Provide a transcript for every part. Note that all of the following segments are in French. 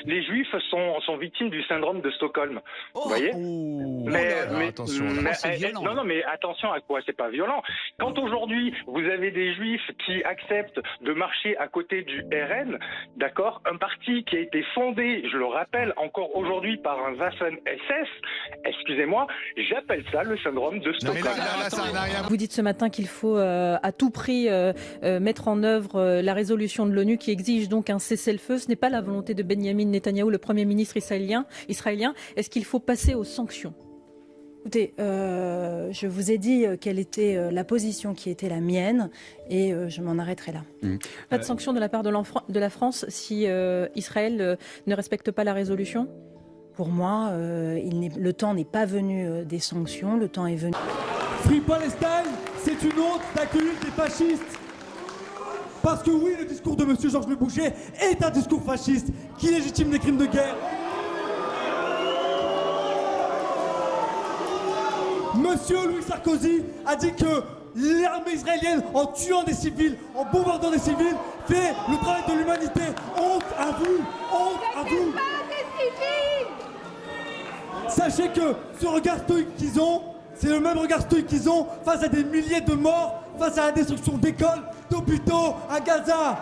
les Juifs sont victimes du syndrome de Stockholm. Vous voyez? Attention. Non, mais attention à quoi? C'est pas violent. Quand aujourd'hui vous avez des Juifs qui acceptent de marcher à côté du RN, d'accord, un parti qui a été fondé, je le rappelle encore aujourd'hui, par un Waffen-SS, excusez-moi, j'appelle ça le syndrome de Stockholm. Vous dites ce matin qu'il faut à tout prix mettre en œuvre la résolution de l'ONU qui exige donc un cessez-le-feu. Ce n'est pas la volonté de Benyamin Netanyahou, le Premier ministre israélien. Est-ce qu'il faut passer aux sanctions ? Écoutez, je vous ai dit quelle était la position qui était la mienne et je m'en arrêterai là. Pas de sanctions de la part de la France si Israël ne respecte pas la résolution ? Pour moi, le temps n'est pas venu des sanctions, le temps est venu... Free Palestine, c'est une honte d'accueillir des fascistes. Parce que oui, le discours de M. Georges Le Boucher est un discours fasciste qui légitime des crimes de guerre. Monsieur Louis Sarkozy a dit que l'armée israélienne, en tuant des civils, en bombardant des civils, fait le travail de l'humanité. Honte à vous! Honte à vous! Sachez que ce regard stoïque qu'ils ont, c'est le même regard stoïque qu'ils ont face à des milliers de morts, face à la destruction d'écoles, d'hôpitaux, à Gaza.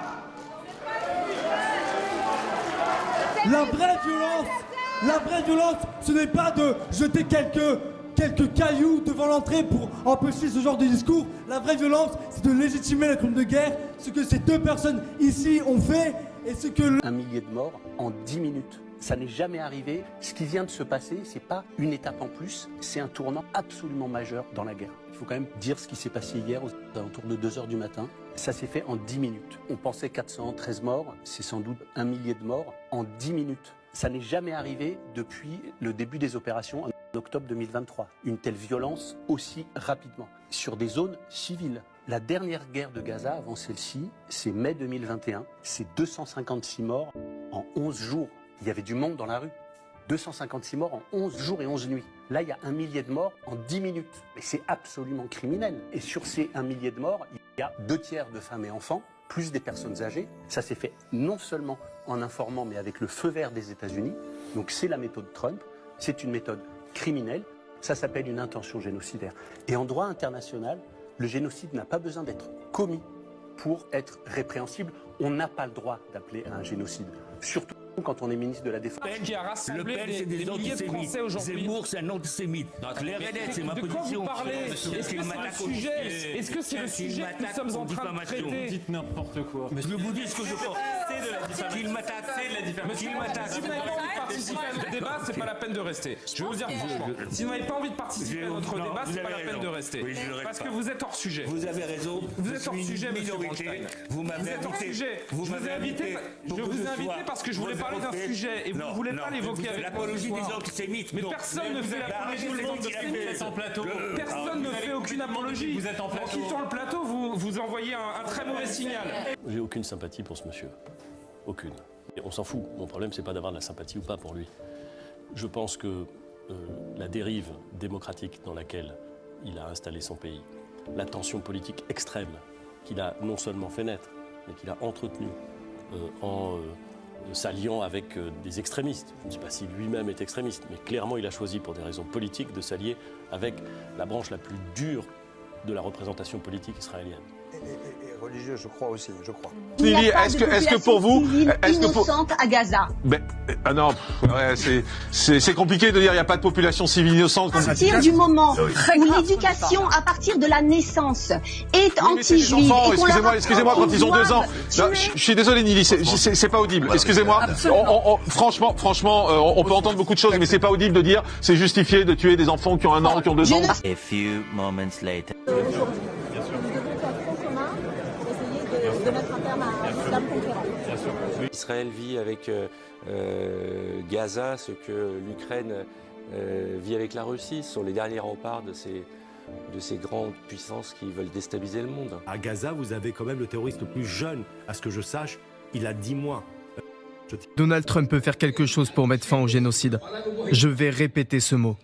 La vraie violence, ce n'est pas de jeter quelques cailloux devant l'entrée pour empêcher ce genre de discours. La vraie violence, c'est de légitimer le crime de guerre, ce que ces deux personnes ici ont fait et ce que... 1 millier de morts en 10 minutes. Ça n'est jamais arrivé. Ce qui vient de se passer, c'est pas une étape en plus, c'est un tournant absolument majeur dans la guerre. Il faut quand même dire ce qui s'est passé hier aux alentours de 2h du matin. Ça s'est fait en 10 minutes. On pensait 413 morts, c'est sans doute 1 millier de morts en 10 minutes. Ça n'est jamais arrivé depuis le début des opérations en octobre 2023. Une telle violence aussi rapidement sur des zones civiles. La dernière guerre de Gaza avant celle-ci, c'est mai 2021. C'est 256 morts en 11 jours. Il y avait du monde dans la rue. 256 morts en 11 jours et 11 nuits. Là, il y a 1 millier de morts en 10 minutes. Mais c'est absolument criminel. Et sur ces 1 millier de morts, il y a 2/3 de femmes et enfants, plus des personnes âgées. Ça s'est fait non seulement en informant, mais avec le feu vert des États-Unis. Donc c'est la méthode Trump. C'est une méthode criminelle. Ça s'appelle une intention génocidaire. Et en droit international, le génocide n'a pas besoin d'être commis pour être répréhensible. On n'a pas le droit d'appeler à un génocide. Surtout quand on est ministre de la Défense. Qui a rassemblé Le PL, c'est des antisémites. Zemmour, c'est un antisémite. Les RNL, c'est ma de quoi position. vous parlez? Est-ce que c'est le sujet que nous sommes en train de traiter? Dites n'importe quoi. Je vous dis ce que je pense. Qu'il m'attaque. Si vous n'avez pas envie de participer à notre débat, c'est pas la peine de rester. Je vais vous dire franchement. Si vous n'avez pas envie de participer à notre débat, c'est pas la peine de rester. Parce que vous êtes hors sujet. Vous avez raison. Vous êtes hors sujet, monsieur Bornstein. Vous m'avez êtes hors invité. sujet. Vous m'avez invité. Je vous ai invité parce que je voulais parler d'un sujet et vous ne voulez pas l'évoquer avec moi. L'apologie des antisémites. Mais personne ne fait l'apologie des antisémites. Personne ne fait aucune apologie. Vous êtes en plateau. En quittant le plateau, vous envoyez un très mauvais signal. J'ai aucune sympathie pour ce monsieur. Aucune. Et on s'en fout. Mon problème, c'est pas d'avoir de la sympathie ou pas pour lui. Je pense que la dérive démocratique dans laquelle il a installé son pays, la tension politique extrême qu'il a non seulement fait naître, mais qu'il a entretenue en s'alliant avec des extrémistes. Je ne sais pas si lui-même est extrémiste, mais clairement, il a choisi pour des raisons politiques de s'allier avec la branche la plus dure de la représentation politique israélienne. Et religieux, je crois aussi, je crois. Lily, est-ce que pour vous, innocente à Gaza? Non, ouais, c'est compliqué de dire il n'y a pas de population civile innocente. À partir du moment où l'éducation, à partir de la naissance, est anti-juive, excusez-moi, quand ils ont 2 ans. Non, je suis désolé, Lily, c'est pas audible. Excusez-moi. Franchement, on peut entendre beaucoup de choses, mais c'est pas audible de dire c'est justifié de tuer des enfants qui ont 1 an, qui ont 2 ans. A few moments later. Israël vit avec Gaza ce que l'Ukraine vit avec la Russie. Ce sont les derniers remparts de ces grandes puissances qui veulent déstabiliser le monde. À Gaza, vous avez quand même le terroriste le plus jeune, à ce que je sache, il a 10 mois. Donald Trump peut faire quelque chose pour mettre fin au génocide. Je vais répéter ce mot.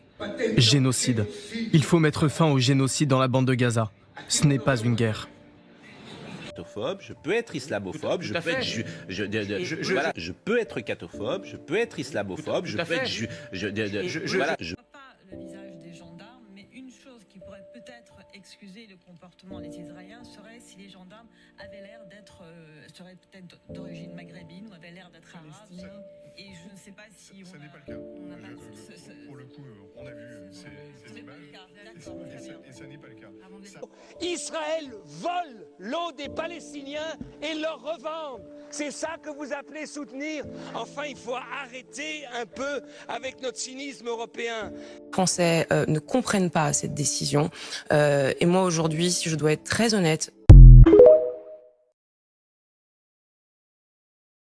Génocide. Il faut mettre fin au génocide dans la bande de Gaza. Ce n'est pas une guerre. cathophobe, je peux être islamophobe, je peux être je peux être cathophobe, je peux être islamophobe, je peux être le visage des gendarmes, mais une chose qui pourrait peut-être excuser le comportement des Israéliens serait si les gendarmes avaient l'air d'être, seraient peut-être d'origine maghrébine ou avaient l'air d'être arabes. Et je ne sais pas si ça n'est pas le cas. Pour le coup, on a vu ces images. Et ça n'est pas le cas. Israël vole l'eau des Palestiniens et leur revend. C'est ça que vous appelez soutenir? Enfin, il faut arrêter un peu avec notre cynisme européen. Les Français ne comprennent pas cette décision. Et moi, aujourd'hui, si je dois être très honnête,